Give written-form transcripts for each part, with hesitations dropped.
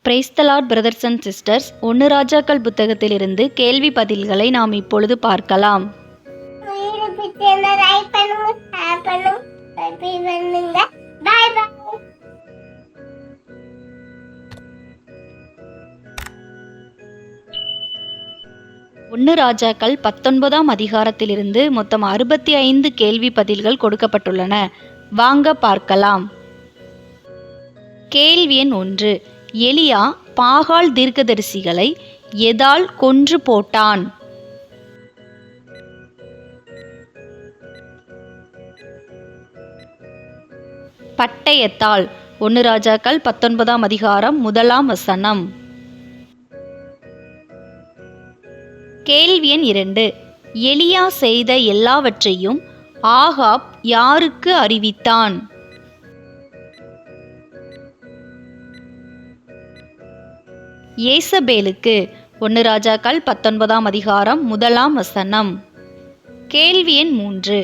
Praise the Lord brothers and sisters. 1 ராஜாக்கள் புத்தகத்திலிருந்து கேள்வி பதில்களை நாம் இப்பொழுது பார்க்கலாம். ஒன்று ராஜாக்கள் 19ஆம் அதிகாரத்திலிருந்து மொத்தம் 65 கேள்வி பதில்கள் கொடுக்கப்பட்டுள்ளன. வாங்க பார்க்கலாம். கேள்வி எண் 1. எலியா பாகால் தீர்க்கதரிசிகளை எதால் கொன்று போட்டான்? பட்டயத்தால். 1 ராஜாக்கள் 19ஆம் அதிகாரம் 1ஆம் வசனம். கேள்வி எண் 2. எலியா செய்த எல்லாவற்றையும் ஆகாப் யாருக்கு அறிவித்தான்? ஏசபேலுக்கு. 1 ராஜாக்கள் 19ஆம் அதிகாரம் 1ஆம் வசனம். கேள்வி எண் 3.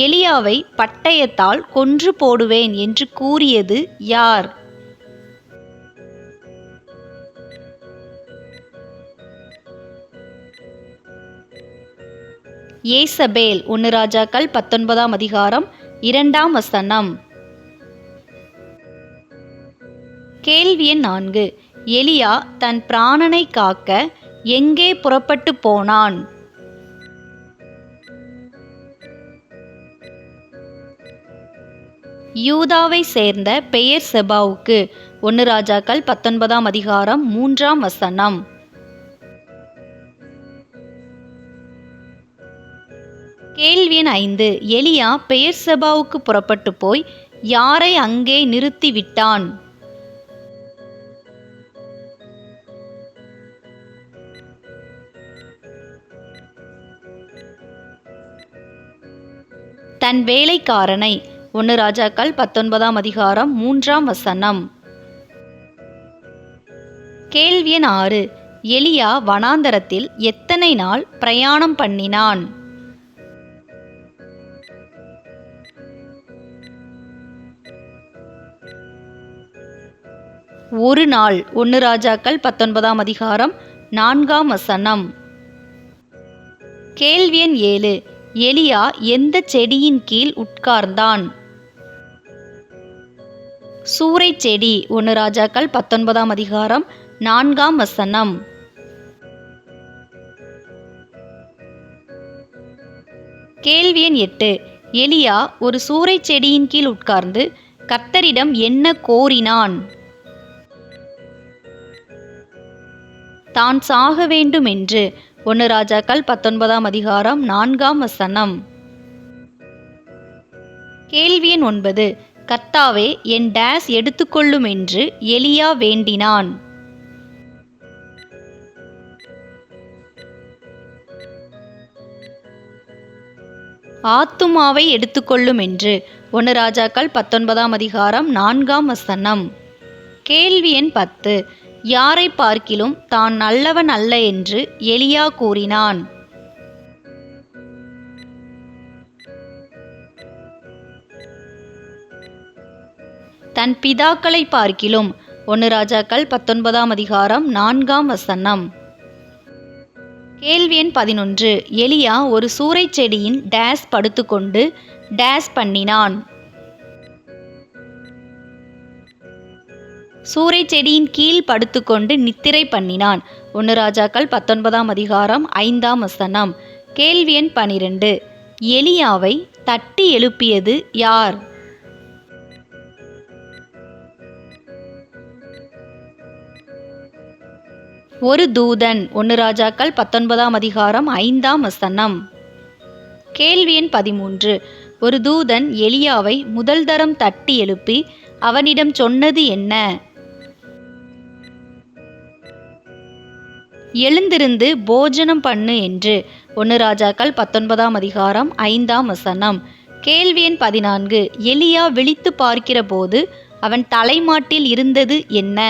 எலியாவை பட்டயத்தால் கொன்று போடுவேன் என்று கூறியது யார்? ஏசபேல். 1 ராஜாக்கள் 19ஆம் அதிகாரம் 2ஆம் வசனம். கேள்வி எண் 4. எலியா தன் பிராணனை காக்க எங்கே புறப்பட்டு போனான்? யூதாவை சேர்ந்த பெயர்செபாவுக்கு. 1 ராஜாக்கள் 19ஆம் அதிகாரம் 3ஆம் வசனம். கேள்வி எண் 5. எலியா பெயர்செபாவுக்கு புறப்பட்டு போய் யாரை அங்கே நிறுத்திவிட்டான்? தன் வேலைக்காரனை. 1 ராஜாக்கள் 19ஆம் அதிகாரம் 3ஆம் வசனம். கேள்வி எண் 6. எலியா வனாந்தரத்தில் எத்தனை நாள் பிரயாணம் பண்ணினான்? ஒரு நாள். 1 ராஜாக்கள் 19ஆம் அதிகாரம் 4ஆம் வசனம். கேள்வி எண் 7. எலியா எந்த செடியின் கீழ் உட்கார்ந்தான்? சூரைச் செடி. 1 ராஜாக்கள் 19ஆம் அதிகாரம் 4ஆம் வசனம். கேள்வி எண் 8. எலியா ஒரு சூரைச் செடியின் கீழ் உட்கார்ந்து கர்த்தரிடம் என்ன கோரினான்? தான் சாக வேண்டும் என்று. 1 ராஜாக்கள் 19ஆம் அதிகாரம் 4ஆம் வசனம். கேள்வி எண் 9. கர்த்தாவே என் டேஸ் எடுத்துக்கொள்ளும் என்று எலியா வேண்டினான். ஆத்துமாவை எடுத்துக்கொள்ளும் என்று. 1 ராஜாக்கள் 19ஆம் அதிகாரம் 4ஆம் வசனம். கேள்வி எண் 10. யாரை பார்க்கிலும் தான் நல்லவன் அல்ல என்று எலியா கூறினான்? தன் பிதாக்களை பார்க்கிலும். 1 ராஜாக்கள் 19ஆம் அதிகாரம் 4ஆம் வசனம். கேள்வி எண் 11. எலியா ஒரு சூரைச் செடியின் டேஸ் படுத்துக்கொண்டு டேஸ் பண்ணினான். சூரைச் செடியின் கீழ் படுத்துக்கொண்டு நித்திரை பண்ணினான். 1 ராஜாக்கள் 19ஆம் அதிகாரம் 5ஆம் வசனம். கேள்வி எண் 12. எலியாவை தட்டி எழுப்பியது யார்? ஒரு தூதன். 1 ராஜாக்கள் 19ஆம் அதிகாரம் 5ஆம் வசனம். கேள்வி எண் 13. ஒரு தூதன் எலியாவை முதல் தரம் தட்டி எழுப்பி அவனிடம் சொன்னது என்ன? எழுந்திருந்து போஜனம் பண்ணு என்று. 1 ராஜாக்கள் 19ஆம் அதிகாரம் 5ஆம் வசனம். கேள்வி எண் 14. எலியா விழித்து பார்க்கிற போது அவன் தலைமாட்டில் இருந்தது என்ன?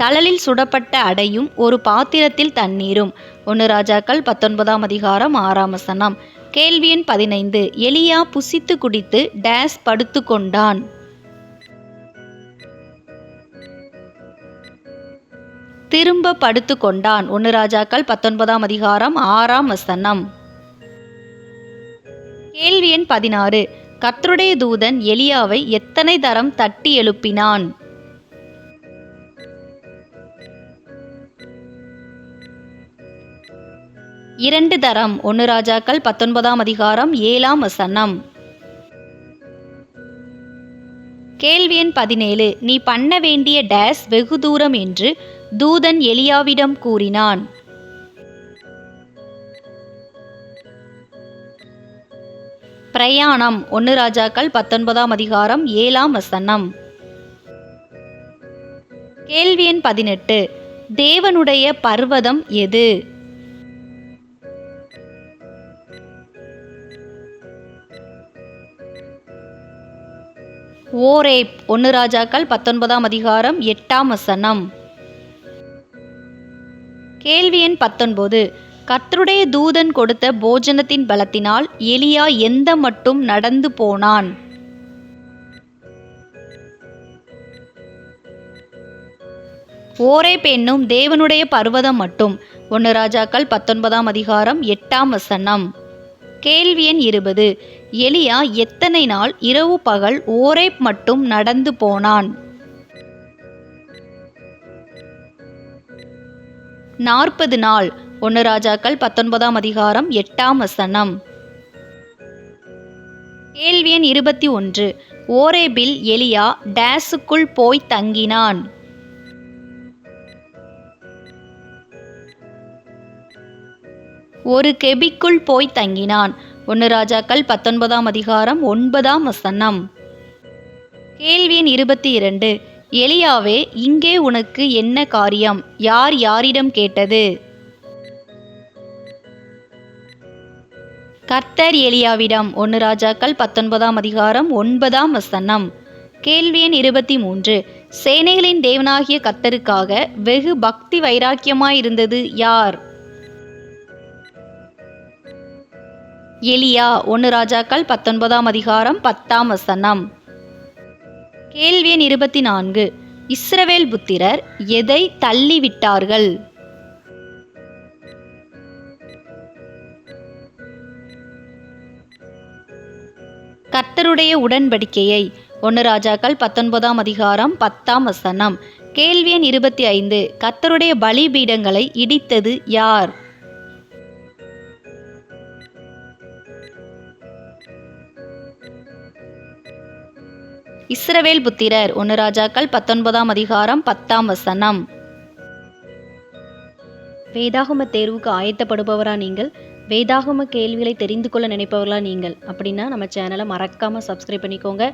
தழலில் சுடப்பட்ட அடையும் ஒரு பாத்திரத்தில் தண்ணீரும். 1 ராஜாக்கள் 19ஆம் அதிகாரம் 6ஆம் வசனம். கேள்வி எண் 15. எலியா புசித்து குடித்து டேஸ் படுத்து கொண்டான். திரும்ப படுத்து கொண்டான். 1 ராஜாக்கள் 19ஆம் அதிகாரம் 6ஆம் வசனம். கேள்வி எண் 16. கர்த்தருடைய தூதன் எலியாவை எத்தனை தரம் தட்டி எழுப்பினான்? இரண்டு தரம். 1 ராஜாக்கள் 19ஆம் அதிகாரம் 7ஆம் வசனம். கேள்வி எண் 17. நீ பண்ண வேண்டிய டேஸ் வெகு தூரம் என்று தூதன் எலியாவிடம் கூறினான். பிரயாணம். 1 ராஜாக்கள் 19ஆம் அதிகாரம் 7ஆம் வசனம். கேள்வி எண் 18. தேவனுடைய பர்வதம் எது? ஓரேப். 1 ராஜாக்கள் 19ஆம் அதிகாரம் 8ஆம் வசனம். கேள்வி எண் 19. கர்த்தருடைய தூதன் கொடுத்த போஜனத்தின் பலத்தினால் எலியா எந்த மட்டும் நடந்து போனான்? ஓரேப் என்னும் தேவனுடைய பர்வதம் மட்டும். 1 ராஜாக்கள் 19ஆம் அதிகாரம் 8ஆம் வசனம். கேள்வி எண் 20. எலியா எத்தனை நாள் இரவு பகல் ஓரேப் மட்டும் நடந்து போனான்? 40 நாள். 1 ராஜாக்கள் 19ஆம் அதிகாரம் 8ஆம் வசனம். கேள்வி எண் 21. ஓரேபில் எலியா டேஸுக்குள் போய் தங்கினான். ஒரு கெபிக்குள் போய் தங்கினான். 1 ராஜாக்கள் 19ஆம் அதிகாரம் 9ஆம் வசனம். கேள்வி எண் 22. எலியாவே, இங்கே உனக்கு என்ன காரியம்? யார் யாரிடம் கேட்டது? கர்த்தர் எலியாவிடம். 1 ராஜாக்கள் 19ஆம் அதிகாரம் 9ஆம் வசனம். கேள்வி எண் 23. சேனைகளின் தேவனாகிய கர்த்தருக்காக வெகு பக்தி வைராக்கியமாயிருந்தது யார்? எலியா. 1 ராஜாக்கள் 19ஆம் அதிகாரம் 10ஆம் வசனம். கேள்வி எண் 24. இஸ்ரவேல் புத்திரர் எதை தள்ளிவிட்டார்கள்? கர்த்தருடைய உடன்படிக்கையை. 1 ராஜாக்கள் 19ஆம் அதிகாரம் 10ஆம் வசனம். கேள்வி எண் 25. கர்த்தருடைய பலிபீடங்களை இடித்தது யார்? இஸ்ரவேல் புத்திரர். 1 ராஜாக்கள் 19ஆம் அதிகாரம் 10ஆம் வசனம். வேதாகம தேர்வுக்கு ஆயத்தப்படுபவரா நீங்கள்? வேதாகம கேள்விகளை தெரிந்து கொள்ள நினைப்பவர்களா நீங்கள்? அப்படின்னா நம்ம சேனலை மறக்காமல் சப்ஸ்கிரைப் பண்ணிக்கோங்க.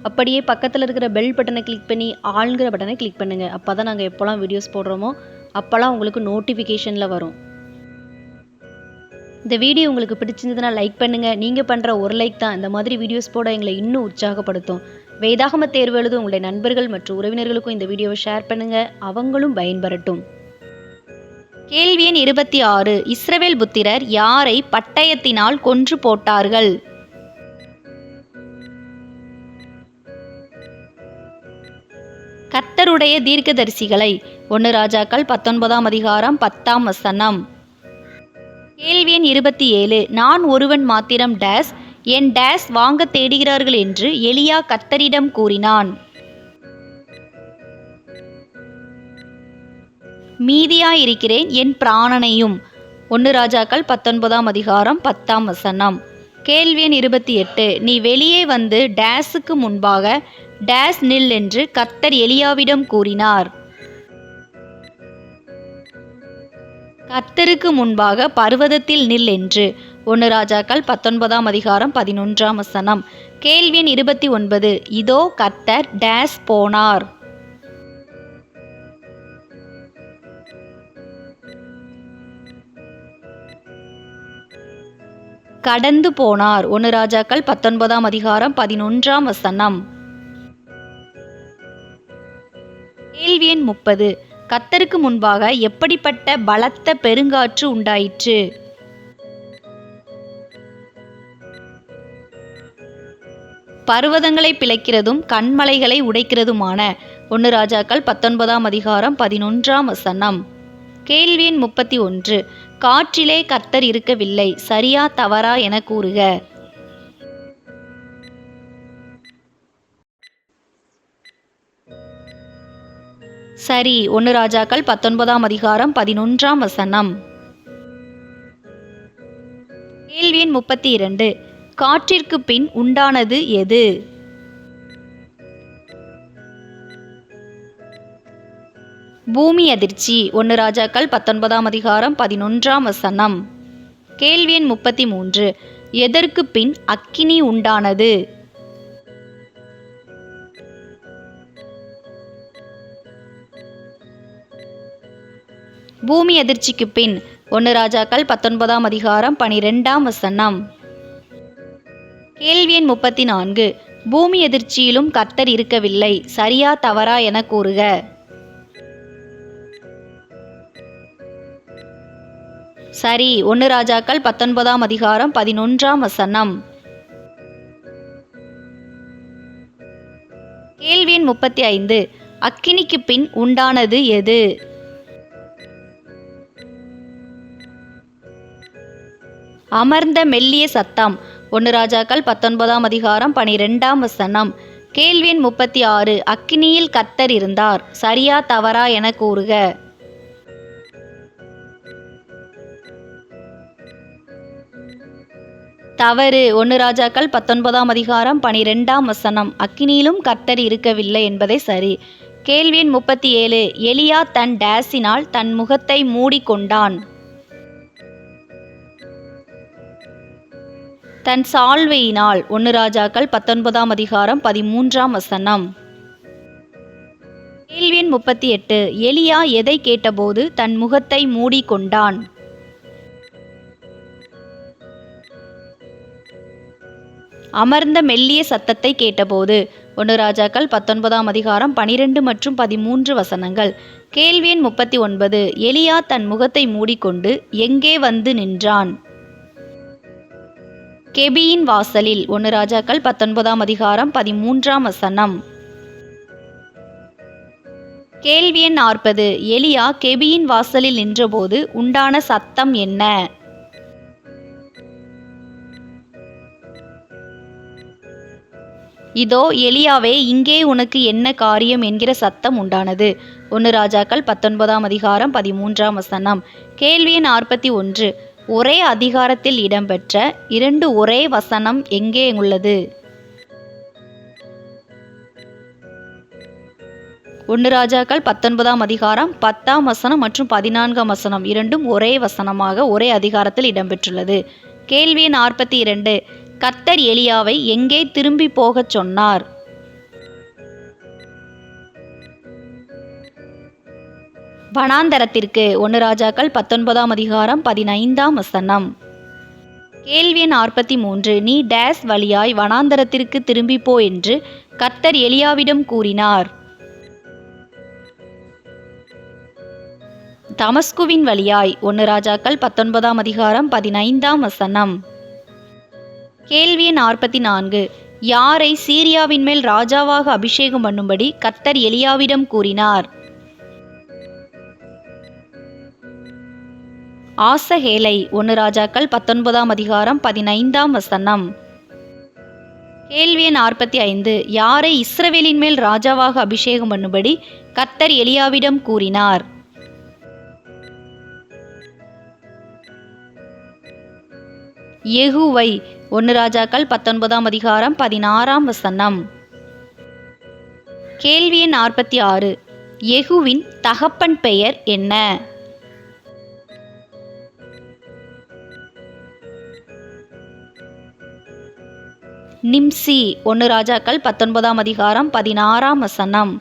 அப்படியே பக்கத்தில் இருக்கிற பெல் பட்டனை கிளிக் பண்ணி ஆளுங்கிற பட்டனை கிளிக் பண்ணுங்கள். அப்போ தான் நாங்கள் எப்போல்லாம் வீடியோஸ் போடுறோமோ அப்போல்லாம் உங்களுக்கு நோட்டிஃபிகேஷனில் வரும். இந்த வீடியோ உங்களுக்கு பிடிச்சிருந்ததுன்னா லைக் பண்ணுங்கள். நீங்கள் பண்ணுற ஒரு லைக் தான் இந்த மாதிரி வீடியோஸ் போட எங்களை இன்னும் உற்சாகப்படுத்தும். வேதாகம தேர்வு எழுத உங்களுடைய நண்பர்கள் மற்றும் உறவினர்களுக்கும் இந்த வீடியோவை ஷேர் பண்ணுங்கள். அவங்களும் பயன்பெறட்டும். கேள்வி எண் 26. இஸ்ரவேல் புத்திரர் யாரை பட்டயத்தினால் கொன்று போட்டார்கள்? கர்த்தருடைய தீர்க்கதரிசிகளை. 1 ராஜாக்கள் 19ஆம் அதிகாரம் 10ஆம் வசனம். கேள்வி எண் 27. நான் ஒருவன் மாத்திரம் டேஸ் என் டேஸ் வாங்க தேடுகிறார்கள் என்று எலியா கர்த்தரிடம் கூறினான். மீதியாயிருக்கிறேன் என் பிராணனையும். 1 ராஜாக்கள் 19ஆம் அதிகாரம் 10ஆம் வசனம். கேள்வி எண் 28. நீ வெளியே வந்து டேஸுக்கு முன்பாக டேஸ் நில் என்று கர்த்தர் எலியாவிடம் கூறினார். கர்த்தருக்கு முன்பாக பர்வதத்தில் நில் என்று. 1 ராஜாக்கள் 19ஆம் அதிகாரம் 11ஆம் வசனம். கேள்வி எண் 29. இதோ கர்த்தர் டேஸ் போனார். கடந்து போனார். 1 ராஜாக்கள் 19ஆம் அதிகாரம் 11ஆம் வசனம். கேள்வி எண் 30. கர்த்தருக்கு முன்பாக எப்படிப்பட்ட பலத்த பெருங்காற்று உண்டாயிற்று? பர்வதங்களை பிளக்கிறதும் கண்மலைகளை உடைக்கிறதுமான 1 ராஜாக்கள் 19ஆம் அதிகாரம் 11ஆம் வசனம். கேள்வி எண் 31. காற்றிலே கர்த்தர் இருக்கவில்லை, சரியா தவறா என கூறுக. சரி. 1 ராஜாக்கள் 19ஆம் அதிகாரம் 11ஆம் வசனம். கேள்வி எண் 32. காற்றிற்கு பின் உண்டானது எது? பூமி அதிர்ச்சி. 1 ராஜாக்கள் 19ஆம் அதிகாரம் 11ஆம் வசனம். கேள்வி எண் 33. எதற்கு பின் அக்கினி உண்டானது? பூமி அதிர்ச்சிக்கு பின் 1 ராஜாக்கள் 19ஆம் அதிகாரம் 12ஆம் வசனம். கேள்வி எண் 34. பூமி அதிர்ச்சியிலும் கர்த்தர் இருக்கவில்லை, சரியா தவறா என கூறுக. சரி. 1 ராஜாக்கள் 19ஆம் அதிகாரம் 11ஆம் வசனம். கேள்வி எண் 35. அக்கினிக்கு பின் உண்டானது எது? அமர்ந்த மெல்லிய சத்தம். 1 ராஜாக்கள் 19ஆம் அதிகாரம் 12ஆம் வசனம். கேள்வி எண் 36. அக்கினியில் கர்த்தர் இருந்தார், சரியா தவறா என கூறுக. தவறு. 1 ராஜாக்கள் 19ஆம் அதிகாரம் 12ஆம் வசனம். அக்கினியிலும் கர்த்தர் இருக்கவில்லை என்பதே சரி. கேள்வி எண் 37. எலியா தன் டேஸினால் தன் முகத்தை மூடிக்கொண்டான். தன் சால்வையினால். 1 ராஜாக்கள் 19ஆம் அதிகாரம் 13ஆம் வசனம். கேள்வி எண் 38. எலியா எதை கேட்டபோது தன் முகத்தை மூடிக்கொண்டான்? அமர்ந்த மெல்லிய சத்தத்தை கேட்டபோது. 1 ராஜாக்கள் 19ஆம் அதிகாரம் 12 மற்றும் 13 வசனங்கள். கேள்வி எண் 39. எலியா தன் முகத்தை மூடிக்கொண்டு எங்கே வந்து நின்றான்? கெபியின் வாசலில். 1 ராஜாக்கள் 19ஆம் அதிகாரம் 13ஆம் வசனம். கேள்வி எண் 40. எலியா கெபியின் வாசலில் நின்றபோது உண்டான சத்தம் என்ன? இதோ எலியாவே, இங்கே உனக்கு என்ன காரியம் என்கிற சத்தம் உண்டானது. 1 ராஜாக்கள் 19ஆம் அதிகாரம் 13ஆம் வசனம். கேள்வி எண் 41. ஒரே அதிகாரத்தில் இடம்பெற்ற 2 ஒரே வசனம் எங்கே உள்ளது? 1 ராஜாக்கள் 19ஆம் அதிகாரம் 10ஆம் வசனம் மற்றும் 14ஆம் வசனம் இரண்டும் ஒரே வசனமாக ஒரே அதிகாரத்தில் இடம்பெற்றுள்ளது. கேள்வி 42. கர்த்தர் எலியாவை எங்கே திரும்பி போகச் சொன்னார்? வனாந்தரத்திற்கு. 1 ராஜாக்கள் 19ஆம் அதிகாரம் 15ஆம் வசனம். கேள்வி 43. நீ டேஸ் வழியாய் வனாந்தரத்திற்கு திரும்பி போ என்று கர்த்தர் எலியாவிடம் கூறினார். தமஸ்குவின் வழியாய். 1 ராஜாக்கள் 19ஆம் அதிகாரம் 15ஆம் வசனம். கேள்வி 44. யாரை சீரியாவின் மேல் ராஜாவாக அபிஷேகம் பண்ணும்படி கர்த்தர் எலியாவிடம் கூறினார்? ஆசகேலை. 1 ராஜாக்கள் 19ஆம் அதிகாரம் 15ஆம் வசனம். கேள்வி 45. யாரை இஸ்ரவேலின் மேல் ராஜாவாக அபிஷேகம் பண்ணும்படி கர்த்தர் எலியாவிடம் கூறினார்? யெகூவை. 1 ராஜாக்கள் 19ஆம் அதிகாரம் 16ஆம் வசனம். கேள்வி 46. யெகூவின் தகப்பன் பெயர் என்ன? நிம்சி. 1 ராஜாக்கள் 19ஆம் அதிகாரம் 16ஆம் வசனம்.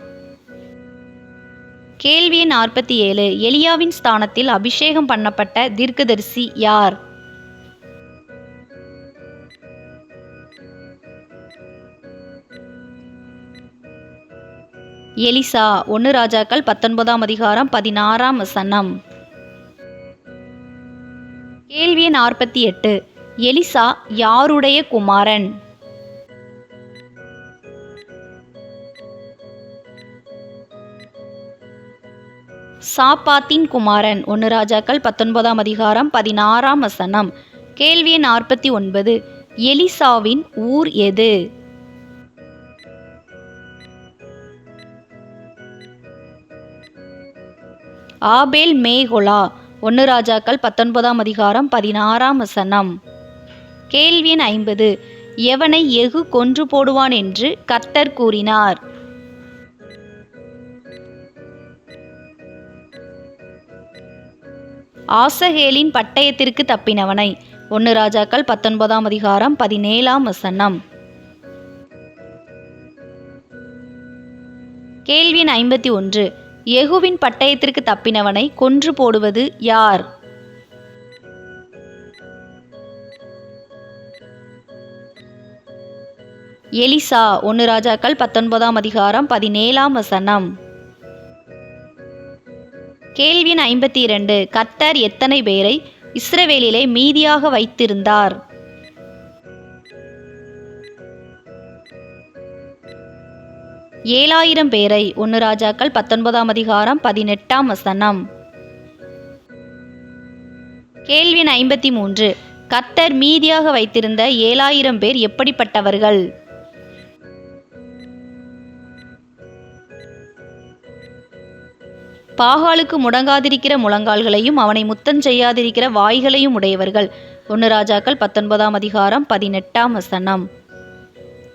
கேள்வி 47. எலியாவின் ஸ்தானத்தில் அபிஷேகம் பண்ணப்பட்ட தீர்க்கதரிசி யார்? எலிசா. 1 ராஜாக்கள் 19ஆம் அதிகாரம் 16ஆம் வசனம். கேள்வி 48. எலிசா யாருடைய குமாரன்? சாப்பாத்தின் குமாரன் 1 ராஜாக்கள் 19ஆம் அதிகாரம் 16ஆம் வசனம். கேள்வி எண் 49. எலிசாவின் ஊர் எது? ஆபேல் மேகொலா 1 ராஜாக்கள் 19ஆம் அதிகாரம் 16ஆம் வசனம். கேள்வி எண் 50. எவனை யெகூ கொன்று போடுவான் என்று கர்த்தர் கூறினார்? ஆசகேலின் பட்டயத்திற்கு தப்பினவனை 1 ராஜாக்கள் 19ஆம் அதிகாரம் 17ஆம் வசனம். கேள்வி எண் 51. யெகூவின் பட்டயத்திற்கு தப்பினவனை கொன்று போடுவது யார்? எலிசா 1 ராஜாக்கள் 19ஆம் அதிகாரம் 17ஆம் வசனம். கேள்வி எண் 52. கர்த்தர் எத்தனை பேரை இஸ்ரவேலிலே மீதியாக வைத்திருந்தார்? ஏழாயிரம் பேரை 1 ராஜாக்கள் 19ஆம் அதிகாரம் 18ஆம் வசனம். கேள்வி எண் 53. கர்த்தர் மீதியாக வைத்திருந்த 7000 பேர் எப்படிப்பட்டவர்கள்? பாகாலுக்கு முடங்காதிருக்கிற முழங்கால்களையும் அவனை முத்தம் செய்யாதிருக்கிற வாய்களையும் உடையவர்கள். 1 ராஜாக்கள் 19ஆம் அதிகாரம் 18ஆம் வசனம்.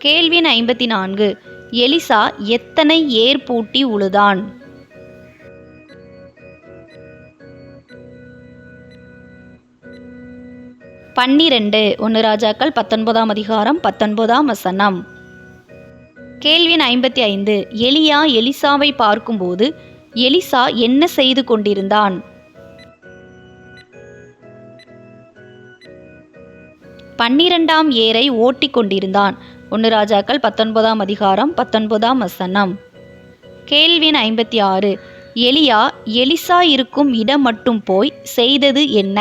கேள்வி எண் 54. எலிசா எத்தனை ஏர் பூட்டி உழுதான்? பன்னிரண்டு. 1 ராஜாக்கள் 19ஆம் அதிகாரம் 19ஆம் வசனம். கேள்வி எண் 55. எலியா எலிசாவை பார்க்கும்போது எலிசா என்ன செய்து கொண்டிருந்தான்? 12ஆம் ஏரை ஓட்டிக் கொண்டிருந்தான். 1 ராஜாக்கள் 19ஆம் அதிகாரம் 19ஆம் வசனம். கேள்வி எண் 56. எலியா எலிசா இருக்கும் இடம் மட்டும் போய் செய்தது என்ன?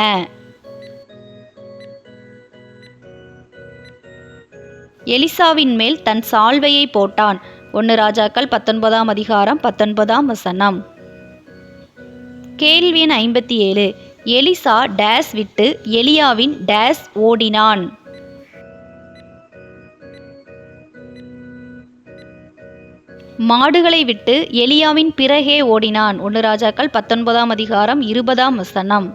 எலிசாவின் மேல் தன் சால்வையை போட்டான். 1 ராஜாக்கள் 19ஆம் அதிகாரம் 19ஆம் வசனம். கேள்வி எண் 57. எலிசா டேஸ் விட்டு எலியாவின் டேஸ் ஓடினான்? மாடுகளை விட்டு எலியாவின் பிறகே ஓடினான். 1 ராஜாக்கள் 19ஆம் அதிகாரம் 20ஆம் வசனம்.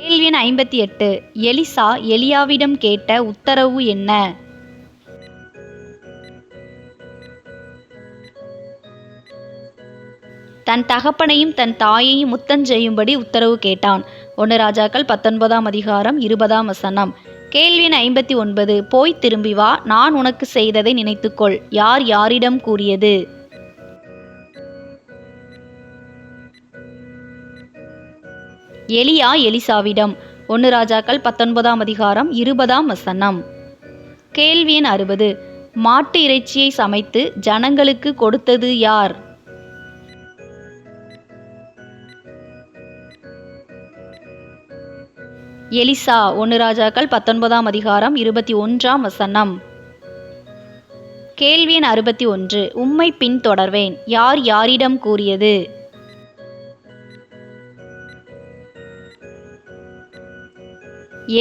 கேள்வி எண் 58. எலிசா எலியாவிடம் கேட்ட உத்தரவு என்ன? தன் தகப்பனையும் தன் தாயையும் முத்தம் செய்யும்படி உத்தரவு கேட்டான். 1 ராஜாக்கள் 19ஆம் அதிகாரம் 20ஆம் வசனம். கேள்வி எண் 59. போய் திரும்பி வா, நான் உனக்கு செய்ததை நினைத்துக்கொள். யார் யாரிடம் கூறியது? எலியா எலிசாவிடம். 1 ராஜாக்கள் 19ஆம் அதிகாரம் 20ஆம் வசனம். கேள்வி எண் 60. மாட்டு இறைச்சியை சமைத்து ஜனங்களுக்கு கொடுத்தது யார்? எலிசா. 1 ராஜாக்கள் 19ஆம் அதிகாரம் 21ஆம் வசனம். கேள்வி எண் 61. உம்மை பின்தொடர்வேன், யார் யாரிடம் கூறியது?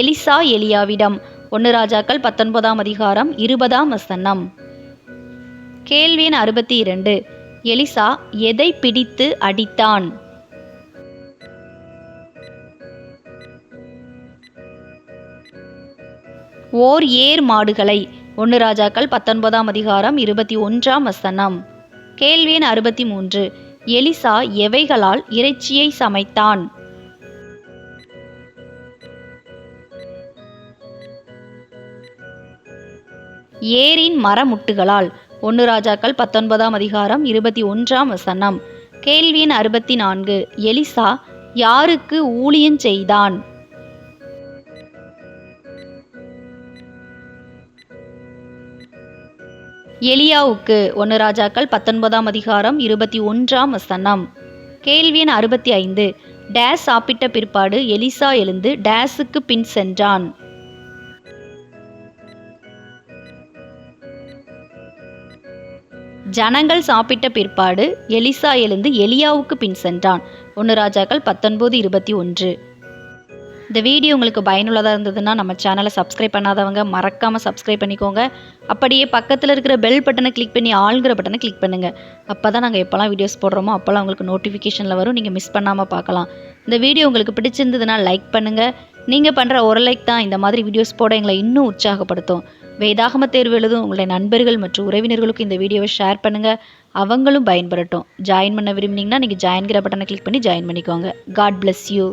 எலிசா எலியாவிடம். 1 ராஜாக்கள் 19ஆம் அதிகாரம் 20ஆம் வசனம். கேள்வி எண் 62. எலிசா எதை பிடித்து அடித்தான்? ஓர் ஏர் மாடுகளை. 1 ராஜாக்கள் 19ஆம் அதிகாரம் 21ஆம் வசனம். கேள்வி எண் 63. எலிசா எவைகளால் இறைச்சியை சமைத்தான்? ஏரின் மரமுட்டுகளால். 1 ராஜாக்கள் 19ஆம் அதிகாரம் 21ஆம் வசனம். கேள்வி எண் 64. எலிசா யாருக்கு ஊழியம் செய்தான்? எலியாவுக்கு. 1 ராஜாக்கள் 19ஆம் அதிகாரம் 21ஆம் வசனம். கேள்வி எண் 65. டேஸ் சாப்பிட்ட பிற்பாடு எலிசா எழுந்து டேஸுக்கு பின் சென்றான். ஜனங்கள் சாப்பிட்ட பிற்பாடு எலிசா எழுந்து எலியாவுக்கு பின் சென்றான். 1 ராஜாக்கள் 19:21. இந்த வீடியோ உங்களுக்கு பயனுள்ளதாக இருந்ததுன்னா நம்ம சேனலை சப்ஸ்கிரைப் பண்ணாதவங்க மறக்காமல் சப்ஸ்கிரைப் பண்ணிக்கோங்க. அப்படியே பக்கத்தில் இருக்கிற பெல் பட்டனை கிளிக் பண்ணி ஆளுங்கிற பட்டனை கிளிக் பண்ணுங்கள். அப்போ தான் நாங்கள் எப்போல்லாம் வீடியோஸ் போடுறோமோ அப்போல்லாம் உங்களுக்கு நோட்டிஃபிகேஷனில் வரும், நீங்கள் மிஸ் பண்ணாமல் பார்க்கலாம். இந்த வீடியோ உங்களுக்கு பிடிச்சிருந்ததுன்னா லைக் பண்ணுங்கள். நீங்கள் பண்ணுற ஒரு லைக் தான் இந்த மாதிரி வீடியோஸ் போட எங்களை இன்னும் உற்சாகப்படுத்தும். வேதாகம தேர்வு எழுதும் உங்களுடைய நண்பர்கள் மற்றும் உறவினர்களுக்கு இந்த வீடியோவை ஷேர் பண்ணுங்கள், அவங்களும் பயன்பெறட்டும். ஜாயின் பண்ண விரும்பினீங்கன்னா நீங்கள் ஜாயின்கிற பட்டனை கிளிக் பண்ணி ஜாயின் பண்ணிக்கோங்க. God bless you.